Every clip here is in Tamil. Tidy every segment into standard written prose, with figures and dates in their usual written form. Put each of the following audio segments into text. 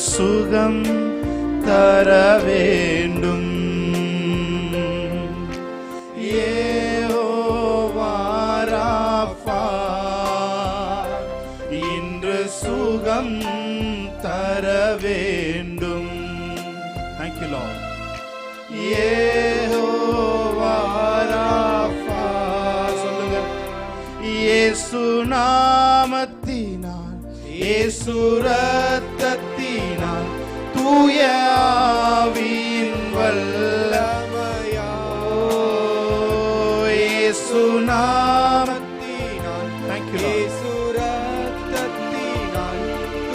சுகம் தர வேண்டும். யெகோவா ராஃபா, இன்று சுகம் தர வேண்டும். Thank you Lord. Jehovah Rafah, சொல்லுங்க. இயேசு நாமத்தினால், இயேசு இரத்தத்தினால், தூய ஆவியின் வல்லமையால், இயேசு நாமத்தினால், Thank you Lord. இயேசு இரத்தத்தினால்,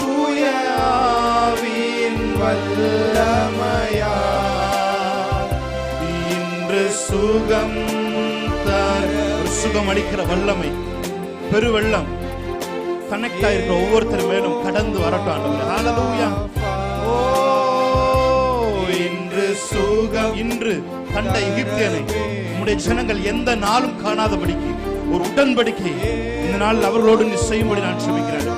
தூய ஆவியின் வல்லமையால், இன்று சுகம் தர, சுகம் அளிக்கிற வல்லமை, பெருவெள்ளம் கனெக்ட் ஆயிருக்கிற ஒவ்வொருத்தர் மேலும் கடந்து வரட்டும் ஆண்டவரே. ஹல்லேலூயா. ஓ, இன்று சுகம், இன்று கண்ட எகிப்தியனை உம்முடைய ஜனங்கள் எந்த நாளும் காணாதபடிக்கு ஒரு உடன்படிக்கை இந்த நாள் அவர்களோடு நீ செய்யும்படி நான் ஜெபிக்கிறேன்.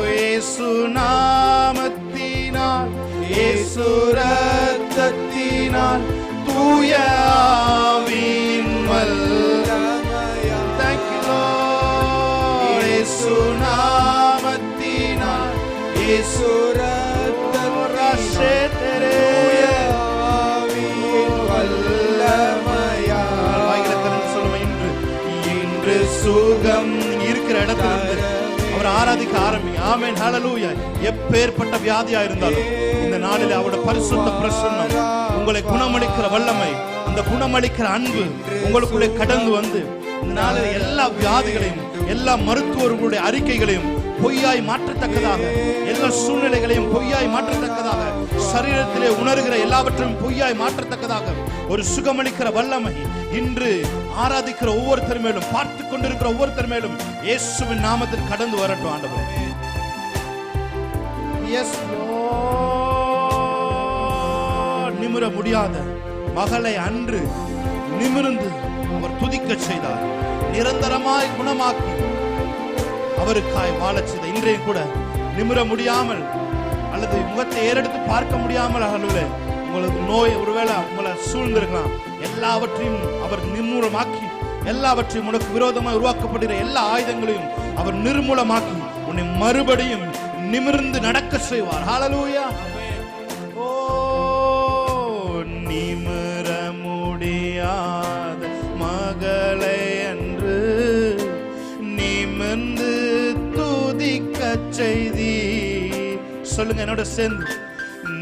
இயேசு நாமத்தினால், இயேசு இரத்தத்தினால், தூய ஆவியின் வல்லமையால், Thank you Lord. இயேசு நாமத்தினால், இயேசு இரத்தத்தினால், தூய ஆவியின் வல்லமையால், வாய்கள சொல்லுங்க. இன்று சுகம் இருக்கிற இடத்துல அவர் ஆராதிக்க ஆரம்பிங்க. ஆமென், ஹல்லேலூயா. எப்பேற்பட்ட வியாதியா இருந்தாலும் இந்த நாளில் அவருடைய பரிசுத்த பிரசன்னம், உங்களை குணமளிக்கிற வல்லமை, அந்த குணமளிக்கிற அன்பு உங்களுக்குள்ளே கடந்து வந்து இந்த நாளில் எல்லா வியாதிகளையும், எல்லா மருத்துவர்களுடைய அறிக்கைகளையும் பொய்யாய் மாற்றத்தக்கதாக, எல்லா சூழ்நிலைகளையும் பொய்யாய் மாற்றத்தக்கதாக, சரீரத்திலே உணர்கிற எல்லாவற்றையும் பொய்யாய் மாற்றத்தக்கதாக ஒரு சுகமளிக்கிற வல்லமை இன்று ஆராதிக்கிற ஒவ்வொருத்தர் மேலும், பார்த்து கொண்டிருக்கிற ஒவ்வொருத்தர் மேலும் இயேசுவின் நாமத்தில் கடந்து வரட்டும் ஆண்டவரே. Yes Lord. நிமிர முடியாத மகளை அன்று நிமிர்ந்து அவர் துதிக்க செய்தார். நிரந்தரமாய் குணமாக்கி அவருக்காய் வாழச் செய்த இன்றையும் கூட நிமிர முடியாமல் அல்லது முகத்தை ஏறெடுத்து பார்க்க முடியாமல் உங்களுக்கு நோய் ஒருவேளை உங்களை சூழ்ந்திருக்கலாம். எல்லாவற்றையும் அவர் நிர்மூலமாக்கி, எல்லாவற்றையும் உனக்கு விரோதமாக உருவாக்கப்படுகிற எல்லா ஆயுதங்களையும் அவர் நிர்மூலமாக்கி உன்னை மறுபடியும் நிமிர்ந்து நடக்க செய்வார். ஹல்லேலூயா. ஓ, நிமிர முடியாத மகளை அன்று நிமிர்ந்து துதிக்க செய்தி. சொல்லுங்க என்னோட சேர்ந்து.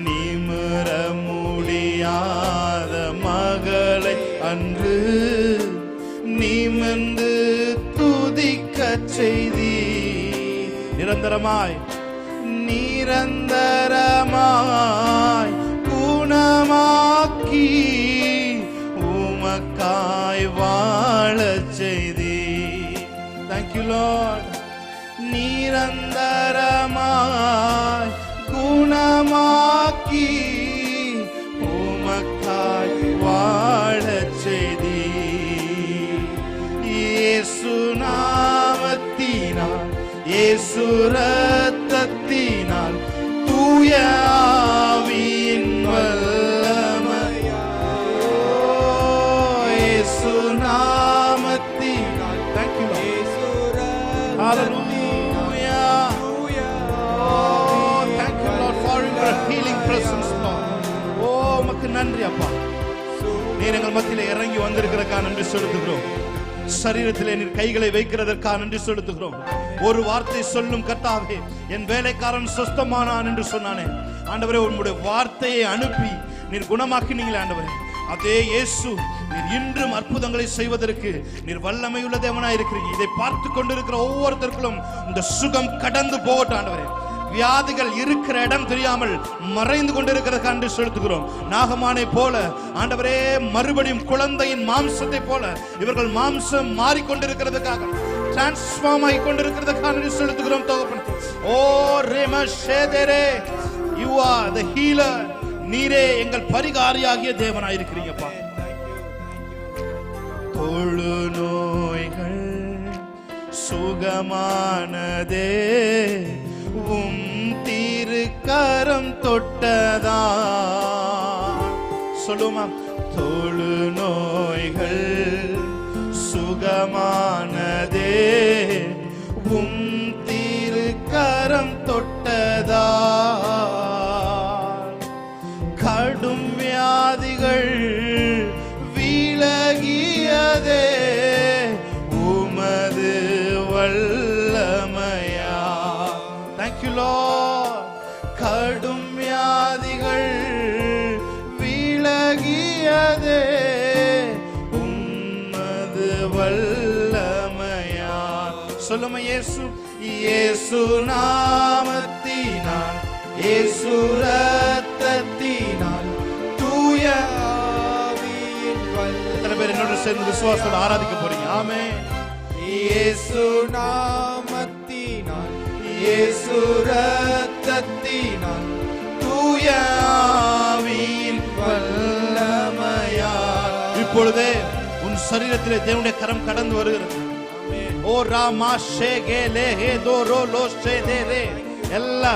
நிமிர முடியாத மகளை அன்று நிமிர்ந்து துதிக்க செய்தி. நிரந்தரமாய், நிரந்தரமாய் குணமாக்கி உமக்காய் வாழச் செய்தி. Thank you Lord. நிரந்தரமாய் குணமாக்கி உமக்காய் வாழச் செய்தி. இயேசு நாமத்தினால், இயேசு இரத்தத்தினால், தூய ஆவியின் வல்லமையால், இயேசு நாமத்தினால். Thank you Lord. Hallelujah. Oh, thank you Lord for your healing presence Lord. Oh, உமக்கு நன்றி அப்பா. நீர் எங்கள் மத்தியிலே இறங்கி வந்திருக்கிறதுக்காக நன்றி செலுத்துகிறோம். சரீரத்திலே நீர் கைகளை வைக்கிறதற்காக நன்றி செலுத்துகிறோம். ஒரு வார்த்தை சொல்லும் கர்த்தாவே, என் வேலைக்காரன் சுஸ்தமானான் என்று சொன்னானே ஆண்டவரே, உம்முடைய வார்த்தையை அனுப்பி நீர் குணமாக்கினீங்களே ஆண்டவரே. அதே இயேசு நீர் இன்றும் அற்புதங்களை செய்வதற்கு நீர் வல்லமையுள்ள தேவனாய் இருக்கிறீங்க. இதை பார்த்து கொண்டிருக்கிற ஒவ்வொருத்தருக்கும் இந்த சுகம் கடந்து போகட்டும் ஆண்டவரே. வியாதிகள் இருக்கிற இடம் தெரியாமல் மறைந்து கொண்டிருக்கிறதுக்கு நன்றி செலுத்துகிறோம். நாகமானை போல ஆண்டவரே, மறுபடியும் குழந்தையின் மாம்சத்தை போல இவர்கள் மாம்சம் மாறிக்கொண்டிருக்கிறதுக்காக, டிரான்ஸ்ஃபார்ம் ஆகி கொண்டிருக்கிறதுக்காக நன்றி செலுத்துகிறோம் தகப்பனே. ஓ ரேம ஷேதரே, யூ ஆர் தி ஹீலர். நீரே எங்கள் பரிகாரியாகிய தேவனாய் இருக்கிறீங்கப்பா. தொழு நோய்கள் சுகமானதே, உம் திருக்கரம் தொட்டதா. சொல்லுமா, தொழு நோய்கள் சுகமானதே உம் திருக்கரம் தொட்டதா. கடும் வியாதிகள் விலகியதே உமது வல்லமையா. Thank you Lord. கடும் வியாதிகள் விலகியதே உமது வல்லமையா. சொல்லுமா, இயேசு இயேசு நாமத்தினால் இயேசு ரத்தத்தினால் தூய ஆவியின் வல்லமை. எத்தனை பேர் என்னோட சேர்ந்து விசுவாசத்தோட ஆராதிக்க போறீங்க? ஆமென். இயேசு நாமத்தினால் இயேசு ரத்தத்தினால் தூய ஆவியின் வல்லமையா. இப்பொழுதே உன் சரீரத்திலே தேவனுடைய கரம் கடந்து வருகிறது. ஓ ராமா ஷேகே லே ஹே தோ ரோ லோ ஷே தே ரே. எல்லா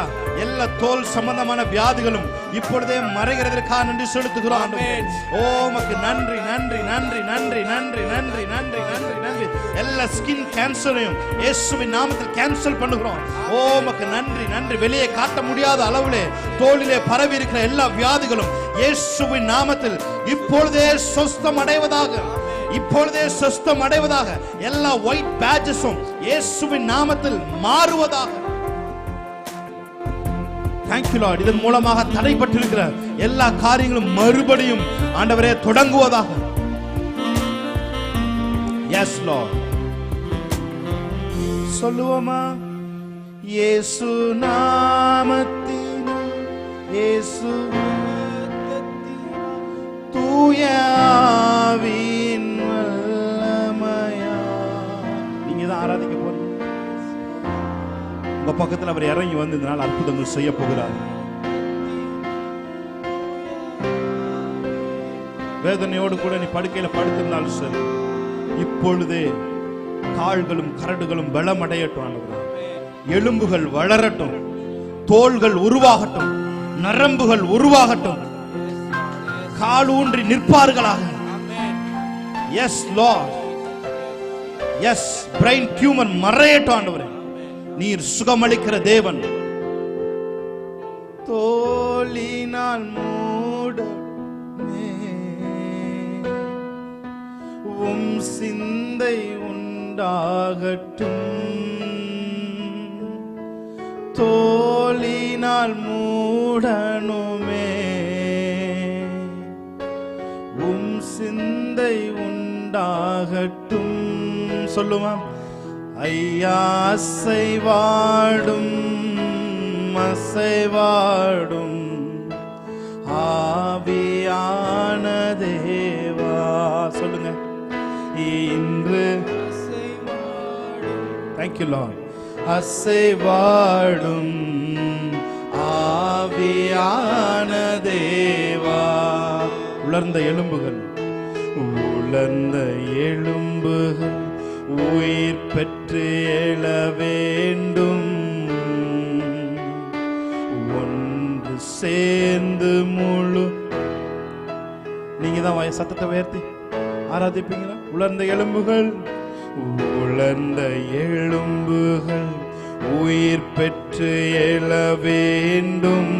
தோல் சம்பந்தமான வியாதிகளும் இப்பொழுதே மறைகிறதற்காக நன்றி செலுத்துகிறோம் ஆண்டவரே. ஓ உமக்கு நன்றி நன்றி நன்றி நன்றி நன்றி நன்றி நன்றி நன்றி நன்றி. எல்லா ஸ்கின் கேன்சரையும் இயேசுவின் நாமத்தில் கேன்சல் பண்ணுகிறோம். ஓ உமக்கு நன்றி நன்றி. வெளியே காட்ட முடியாத அளவிலே தோலிலே பரவி இருக்கிற எல்லா வியாதிகளும் இயேசுவின் நாமத்தில் இப்பொழுதே சொஸ்தம் அடைவதாக, இப்பொழுதே சொஸ்தம் அடைவதாக. எல்லா ஒயிட் பேட்ஜஸும் இயேசுவின் நாமத்தில் மாறுவதாக. Thank you Lord. இதன் மூலமாக தடைப்பட்டிருக்கிற எல்லா காரியங்களும் மறுபடியும் ஆண்டவரே தொடங்குவதாக. Yes Lord. சொல்லுவோமா, இயேசு நாமத்தினால் இயேசு தூய ஆவியின் வல்லமையா. நீங்க தான் ஆராதிக்க போறீங்க. உங்க பக்கத்தில் அவர் இறங்கி வந்து இந்த நாள் அற்புதங்கள் செய்ய போகிறார். வேதனையோடு கூட நீ படுக்கையில படுத்திருந்தாலும் சரி, இப்பொழுதே கால்களும் கரடுகளும் பலமடையட்டும். எலும்புகள் வளரட்டும், தோள்கள் உருவாகட்டும், நரம்புகள் உருவாகட்டும், காலூன்றி நிற்பார்களாக. Yes lord. Yes, brain tumour மறையட்டும் ஆண்டவரே. நீர் சுகமளிக்கிற தேவன். தோளினால் மூடமே உம் சிந்தை உண்டாகட்டும். தோளினால் மூடனுமே உம் சிந்தை உண்டாகட்டும். சொல்லுமா, ஐயா அசைவாடும் அசைவாடும் ஆவியான தேவா. சொல்லுங்க, இன்று தேங்க்யூ லார்ட். அசைவாடும் ஆவியான தேவா. உலர்ந்த எலும்புகள் உலர்ந்த எலும்புகள் உயிர் பெற்று எழ வேண்டும். ஒன்று சேர்ந்து முழு. நீங்க தான் சத்தத்தை உயர்த்தி ஆராதிப்பீங்களா? உலர்ந்த எலும்புகள் உலர்ந்த எலும்புகள் உயிர் பெற்று எழ வேண்டும்.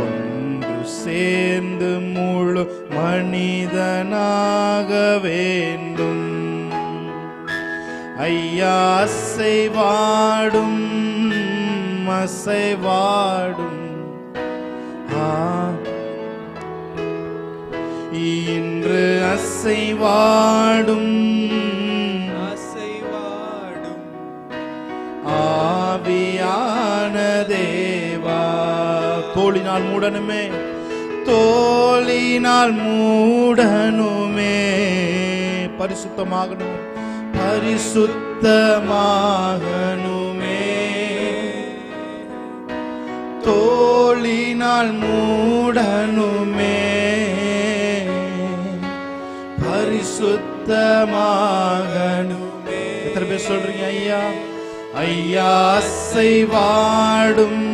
ஒன்று சேர்ந்து முழு மனிதனாக வேண்டும். ஐயா அசைவாடும் அசைவாடும் இன்று அசைவாடும் அசைவாடும் ஆவியான தேவா. தோளினால் மூடனுமே தோளினால் மூடனுமே பரிசுத்தமாகணும் பரிசுத்தமாகணுமே. தோளினால் மூடனுமே பரிசுத்தமாகணுமே. எத்தனை பேர் சொல்றீங்க ஐயா? ஐயா அசைவாடும்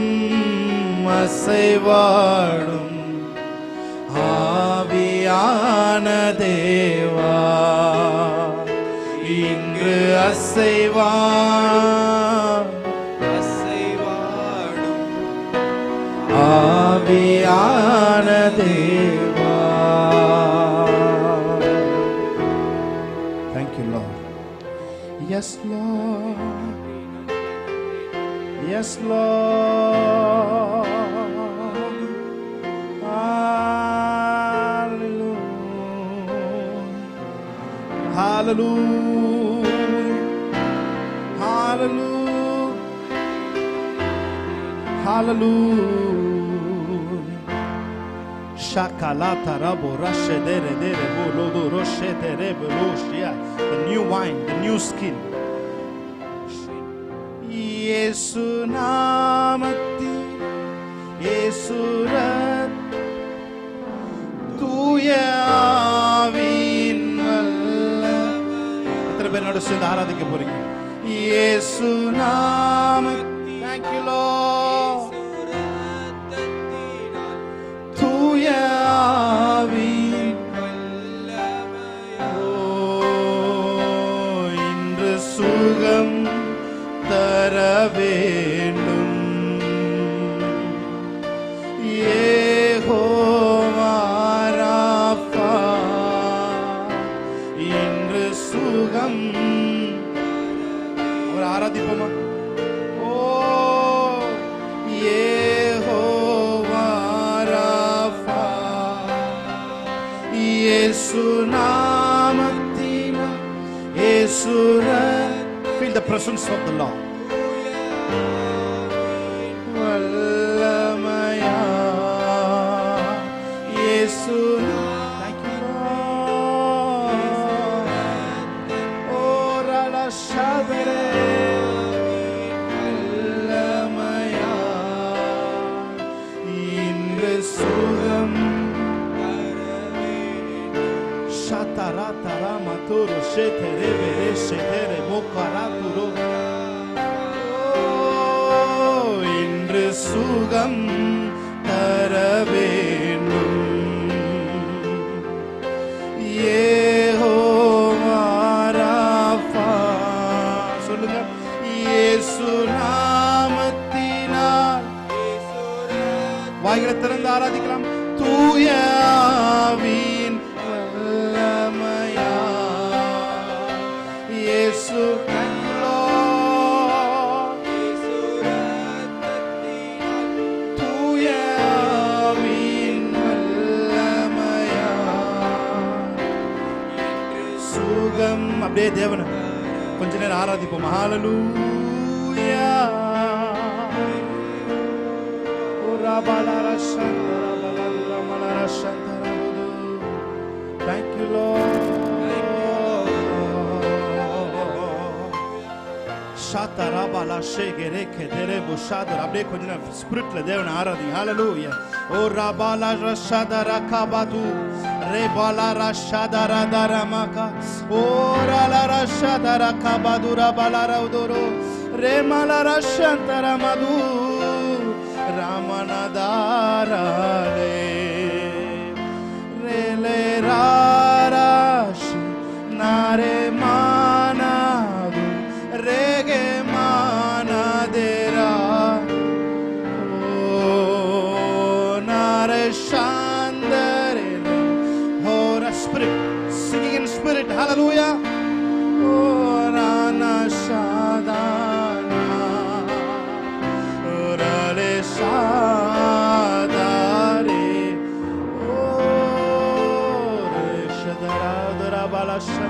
அசைவாடும் ஆவியான தேவா, இங்கு அசைவாடும் ஆவியான தேவா. Thank you, Lord. Yes, Lord. Yes, Lord. Hallelujah. Hallelujah. Hallelujah. Hallelujah. Shakalata rabo rashe dere dere bolo do roshe dere bolo shia. The new wine, the new skin. Yesu namati Yesu rat தூய ஆவியின் வல்லமை. எத்தனை பேர் நடு சேர்ந்து ஆராதிக்க போறீங்க? இயேசு நாமத்தில். Thank you, Lord. தூய ஆவியின் வல்லமை. இன்று சுகம் தர வேண்டும். யெகோவா ராஃபா, இன்று சுகம். அவர் ஆராதிப்போமா? ஓ யெகோவா ராஃபா, இயேசு நாமத்தினால் இயேசு. Feel the presence of the Lord. வல்லமையா இயேசு. Thank you, Lord. ora la shabere வல்லமையா இன்று சுகம். Shatara tara maturu shetere bere shetere mokaraturu. இன்று சுகம் தர வேண்டும். யெகோவா ராஃபா, சொல்லுங்க. இயேசு நாமத்தினால். வாய்களை திறந்து ஆராதிக்கலாம். தூய ஆவியின் வல்லமையா இயேசு. அப்படியே தேவனை கொஞ்ச நேரம் ஆராதிப்போம். ஹalleluya. Thank you, Lord. ஷாதரபல ஷேகரே கெதரே புஷாதர. அப்படியே கொஞ்ச நேரம் ஸ்பிரிட்ல தேவனை ஆராதிங்க. ஹalleluya. ஓ ரபால ரஷதர கபாது rebala rashadara daramaka ora la rashadara kabadura balara udoro remala rashantara madu ramanadara rele rarash nare manadu rege manadera o nare shandare. Spirit, singing in spirit. Hallelujah. Orana shadana orale shadare ore shadara dara balasha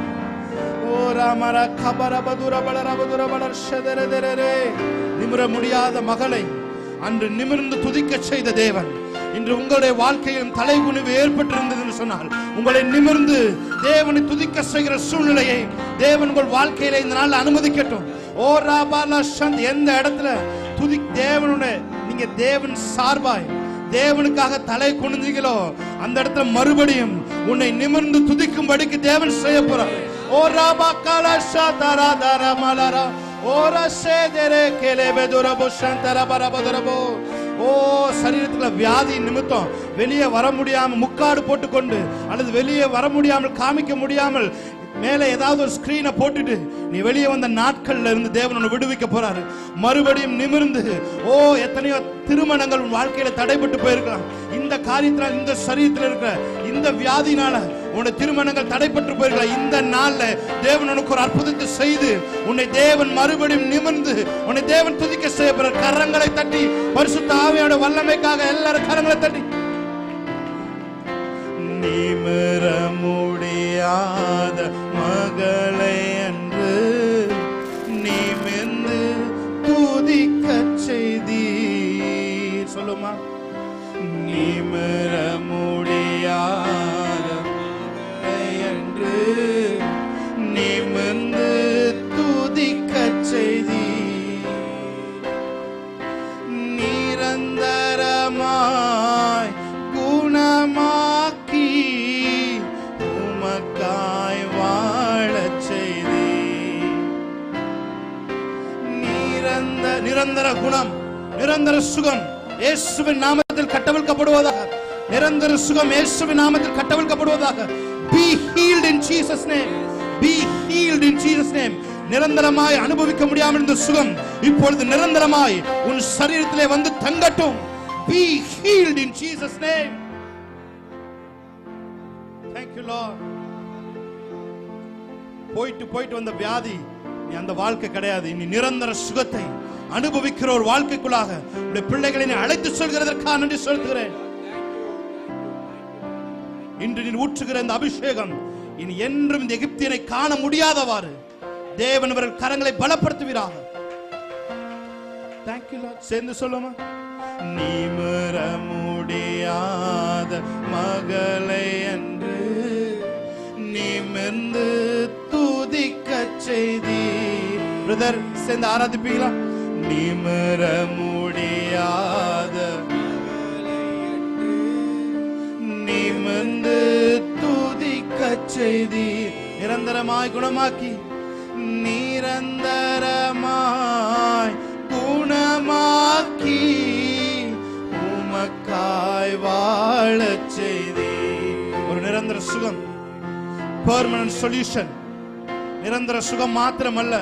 ora mara khabara badura balara badura balar shadare dere. நிமிர முடியாத மகளை அன்று நிமிர்ந்து துதிக்க செய்த தேவன் இன்று உங்களுடைய வாழ்க்கையிலும் தலைகுனிவு ஏற்பட்டிருந்தது என்று சொன்னால், உங்களை நிமிர்ந்து தேவனை துதிக்க செய்கிற சூழ்நிலையை தேவன் உங்கள் வாழ்க்கையில இந்த நாள் அனுமதிக்கட்டும். ஓ ராபாலா சந்த், எந்த இடத்துல துதி தேவனுடைய நீங்க தேவன் சார்பாய் தேவனுக்காக தலை குனிந்தீங்களோ அந்த இடத்துல மறுபடியும் உன்னை நிமிர்ந்து துதிக்கும்படிக்கு தேவன் செய்ய போறார். ஓ ராபா காலா ஷாதாரா தாரா மலரா ஓ சரீரத்துல வியாதி நிமித்தம் வெளியே வர முடியாம முக்காடு போட்டுக்கொண்டு அல்லது வெளியே வர முடியாமல் காமிக்க முடியாமல் மேலே ஏதாவது ஒரு ஸ்கிரீனை போட்டுட்டு நீ வெளியே வந்த நாட்கள்ல இருந்து தேவன் உன்னை விடுவிக்க போறாரு. மறுபடியும் நிமிர்ந்து எத்தனையோ திருமணங்கள் உன் வாழ்க்கையில தடைபட்டு போயிருக்கலாம். இந்த காரியத்தினால், இந்த சரீரத்தில் இருக்கிற இந்த வியாதினால உன்னுடைய திருமணங்கள் தடைபட்டு போயிருக்கலாம். இந்த நாள்ல தேவன் உனக்கு ஒரு அற்புதத்தை செய்து உன்னை தேவன் மறுபடியும் நிமிர்ந்து உன்னை தேவன் துதிக்க செய்ய போற. கரங்களை தட்டி பரிசுத்த ஆவியோட வல்லமைக்காக எல்லாரும் கரங்களை தட்டி. நிமிர முடியாத மகளை என்று நிமிர்ந்து துதிக்க செய்தீர். சொல்லுமா, நிமிர முடியாத மகளை என்று நிமிர்ந்து துதிக்க செய்தீர். நிரந்தரமாய் குணமாக்கி உமக்காய் வாழச் செய்தீர். நிரந்தர குணம், நிரந்தர சுகம் இயேசுவின் நாமத்தில் கட்டவிழ்க்கப்படுவதாக. நிரந்தர சுகம் இயேசுவின் நாமத்தில் கட்டவிழ்க்கப்படுவதாக. Be healed in Jesus name. Be healed in Jesus name. நிரந்தரமாய் அனுபவிக்க முடியாமல் இருந்த சுகம் இப்பொழுது நிரந்தரமாய் உன் சரீரத்திலே வந்து தங்கட்டும். Be healed in Jesus name. Thank you Lord. போயிட்டு வந்த வியாதி நீ அந்த வாழ்க்கை கிடையாது. நீ நிரந்தர சுகத்தை அனுபவிக்கிற ஒரு வாழ்க்கைக்குள்ளாக உடைய பிள்ளைகளை நீ அழைத்து சொல்கிறதற்காக நன்றி செலுத்துகிறேன். இன்று நீ ஊற்றுகிற இந்த அபிஷேகம் இனி என்றும் இந்த எகிப்தியனை காண முடியாதவாறு தேவன் அவர்கள் கரங்களை பலப்படுத்துவீராக. Thank you Lord. சேர்ந்து சொல்லுமா, நிமிர முடியாத மகளை என்று நிமிர்ந்து துதிக்க செய்தீர். பிரதர் சேர்ந்து ஆராதிப்பீங்களா? நிமிர முடியாத மகளை என்று நிமிர்ந்து துதிக்க செய்தீர். நிரந்தரமாய் குணமாக்கி, நிரந்தரமாய் குணமாக்கி உமக்காய் வாழச் செய்தீர். ஒரு நிரந்தர சுகம், பெர்மனன்ட் சொல்யூஷன். நிரந்தர சுகம் மாத்திரமல்ல,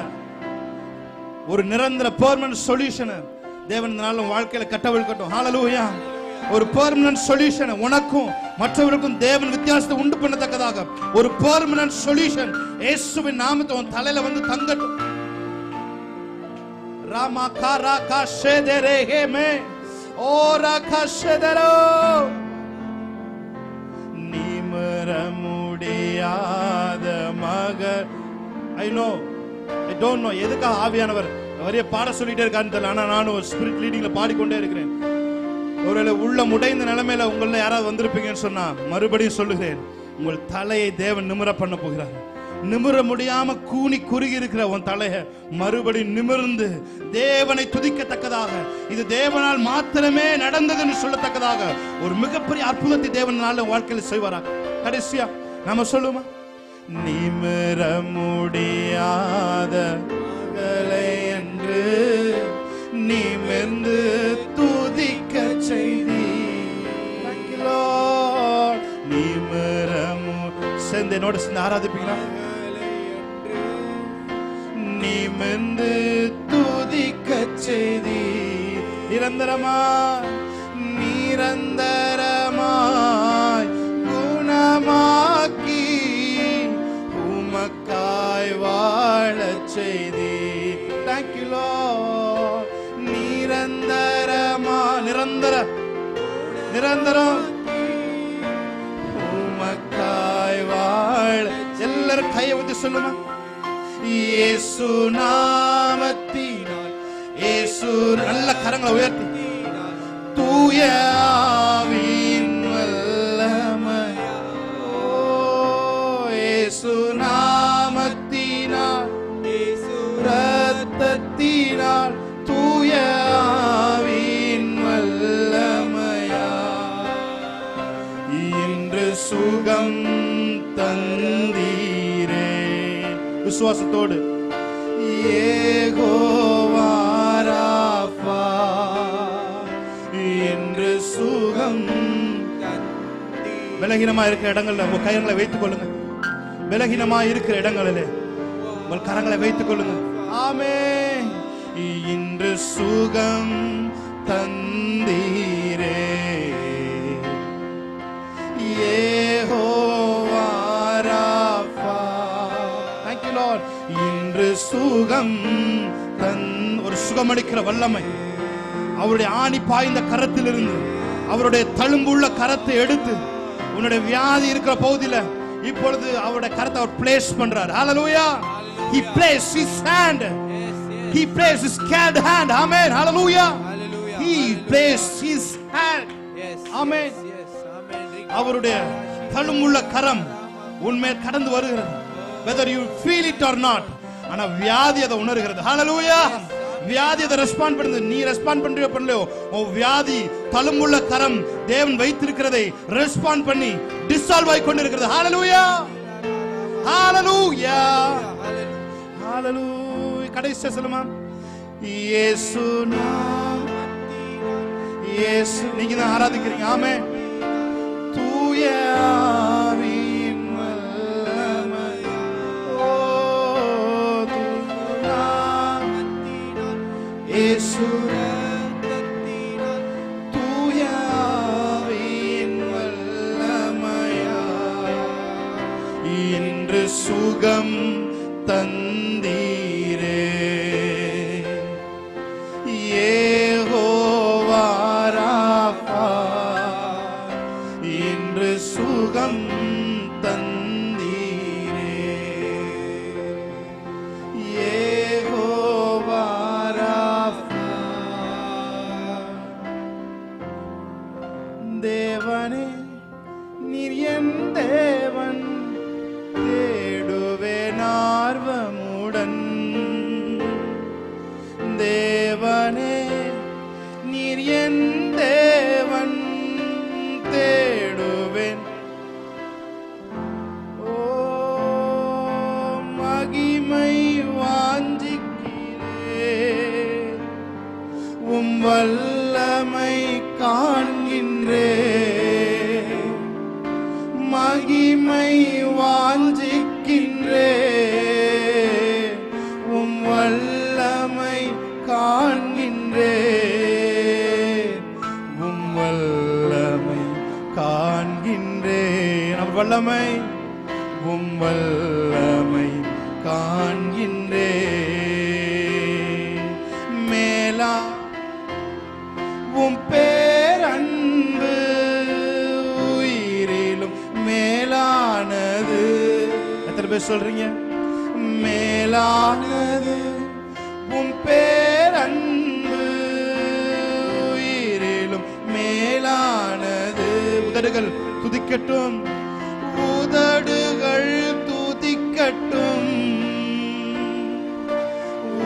ஒரு நிரந்தர பெர்மனன்ட் சொல்யூஷன் தேவன் இந்த நாள் வாழ்க்கையில கட்டவிழ்க்கட்டும். ஹalleluya. ஒரு பெர்மனன்ட் சொல்யூஷன் உனக்கும் மற்றவர்களுக்கும் தேவன் வித்தியாசத்தை உண்டு பண்ணத்தக்கதாக ஒரு பெர்மனன்ட் சொல்யூஷன் இயேசுவின் நாமத்தில் உன் தலையில வந்து தங்கட்டும். ராமா காரா காஷேதரே ஹேமே ஓரா காஷேதரோ. நிமிர முடியாத மகள். I don't know எதுக்காக ஆவியானவர் நிறைய பாட சொல்லிட்டே இருக்கான்னு தெரியல. ஆனா நானும் ஒரு ஸ்பிரிட் லீடிங்ல பாடிக்கொண்டே இருக்கிறேன். ஒருவேளை உள்ள முடைந்த நிலைமையில உங்கள யாராவது வந்திருப்பீங்கன்னு சொன்னா மறுபடியும் சொல்லுகிறேன், உங்கள் தலையை தேவன் நிமிர பண்ண போகிறார். நிமிர முடியாம கூனி குறுகி இருக்கிற உன் தலையை மறுபடியும் நிமிர்ந்து தேவனை துதிக்கத்தக்கதாக, இது தேவனால் மாத்திரமே நடந்ததுன்னு சொல்லத்தக்கதாக ஒரு மிகப்பெரிய அற்புதத்தை தேவன் நாள் வாழ்க்கையில் செய்வாராக. கடைசியா நாம சொல்லுமா, நிமிர முடியாத மகளை என்று நிமிர்ந்து துதிக்க செய்தீர். நிமிரமு சேர்ந்து என்னோட சேர்ந்து ஆராதிப்பீங்களா? நிமிர்ந்து துதிக்க செய்தீர். நிரந்தரமாய் குணமாக்கி உமக்காய் வாழச் செய்தீர். Thank you Lord. நிரந்தரம் உமக்காய் வாழ. எல்லாரும் கையை வந்து சொல்லுமா, இயேசு நாமத்தினால், இயேசு நல்ல கரங்களை உயர்த்தி, தூய ஆவியின் வல்லமையா, இயேசு நாமத்தினால், இயேசு இரத்தத்தினால், தூய ஆவியின் வல்லமையா இன்று சுகம் தந்தீரே. விசுவாசத்தோடு யெகோவா ராஃபா என்று சுகம். பலகீனமா இருக்கிற இடங்கள்ல உங்க கைகளை வைத்துக் கொள்ளுங்க. பலகீனமா இருக்கிற இடங்களிலே உங்கள் கரங்களை வைத்துக் கொள்ளுங்க. ஆமென். இன்று சுகம் தந்தீரே Jehovah Rafah. Thank you Lord. இன்று சுகம் ஒரு சுகமளிக்கிற வல்லமை அவருடைய ஆணி பாய்ந்த கரத்திலிருந்து, அவருடைய தழும்புள்ள கரத்தை எடுத்து உன்னுடைய வியாதி இருக்கிற பகுதியில இப்பொழுது அவருடைய கரத்தை அவர் பிளேஸ் பண்றார். ஹalleluya. He placed his hand. He placed his scared hand. Amen. Hallelujah. He placed his hand. Amen. அவருடைய தழும்புள்ள கரம் உன்மேல் கடந்து வருகிறது. Whether you feel it or not, ஆனா வியாதி அதை உணர்கிறது. Hallelujah. வியாதி அதை ரெஸ்பாண்ட் பண்ணுது. நீ ரெஸ்பாண்ட் பண்றியோ பண்ணலையோ, உன் வியாதி தழும்புள்ள கரம் தேவன் வைத்திருக்கிறதை ரெஸ்பாண்ட் பண்ணி டிசால்வ் ஆகி கொண்டிருக்கிறது. Hallelujah. Hallelujah. Hallelujah. கடைசி சொல்லுமா, இயேசு நாமத்தில். இயேசு நீங்க தான் ஆராதிக்கிறீங்க. ஆமென். தூய ஆவியின் வல்லமை, ஓ தூய நாமத்தினால், இயேசு ரத்தத்தினால், தூய ஆவியின் வல்லமையால் இன்று சுகம் தந்தீரே யெகோவா ராஃபா. இன்று சுகம் தந்தீரே யெகோவா ராஃபா. தேவனே நீர் என் தேவன், தேடுவேன் ஆர்வமுடன். தேவனே நீர் என் தேவன், தேடுவேன். ஓ மகிமை வாஞ்சிக்கிறேன், உம் வல்லமை காண்கின்றேன். மகிமை வாஞ்சிக்கின்றேன், உம் வல்லமை காண்கின்றேன். உம் வல்லமை காண்கின்றேன். அவர் வல்லமை, உம் வல்லமை காண்கின்றேன். மேலா உம் பேரன்பு உயிரிலும் மேலானது. எத்தனை பேர் சொல்றீங்க? மேலானது உம் பேரன்பு உயிரிலும் மேலானது. உதடுகள் துதிக்கட்டும், உதடுகள் துதிக்கட்டும்,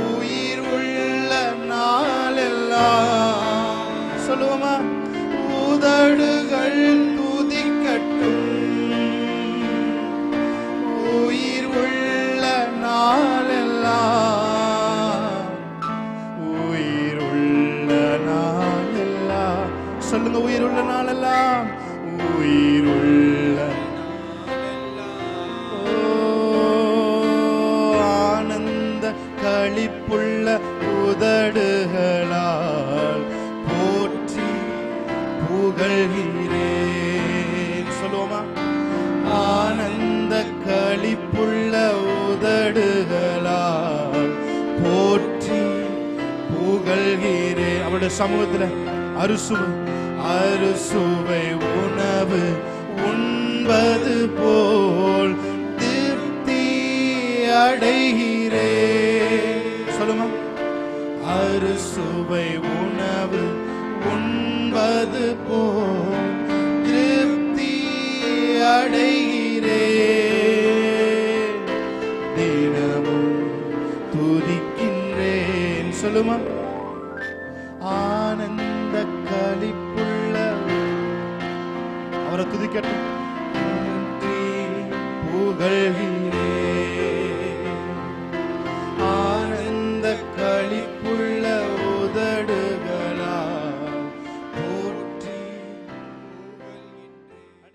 உயிர் உள்ள நாளெல்லாம். சொல்லுவோமா? உதடுகள் துதிக்கட்டும், உயிர் உள்ள நாளெல்லாம். உயிர் உள்ள நாளெல்லாம். சொல்லுங்க, உயிர் உள்ள நாளெல்லாம். உயிர் உள்ள ஆனந்த களிப்புள்ள உதடுகளால் போற்றி புகழ்கிறேன். சொல்லுவோமா? ஆனந்த களிப்புள்ள உதடுகளால் போற்றி புகழ்கிறேன். அவருடைய சமூகத்தில் அறுசுவை உணவு உண்பது போல் திருப்தி அடைகிறேன். சொல்லுமா? அறுசுவை உணவு உண்பது போல் திருப்தி அடைகிறேன். தினமும் துதிக்கின்றேன். சொல்லுமா? ஆனந்த களிப்புள்ள அவரை துதிக்கட்டும், புகழ்கிறேன்.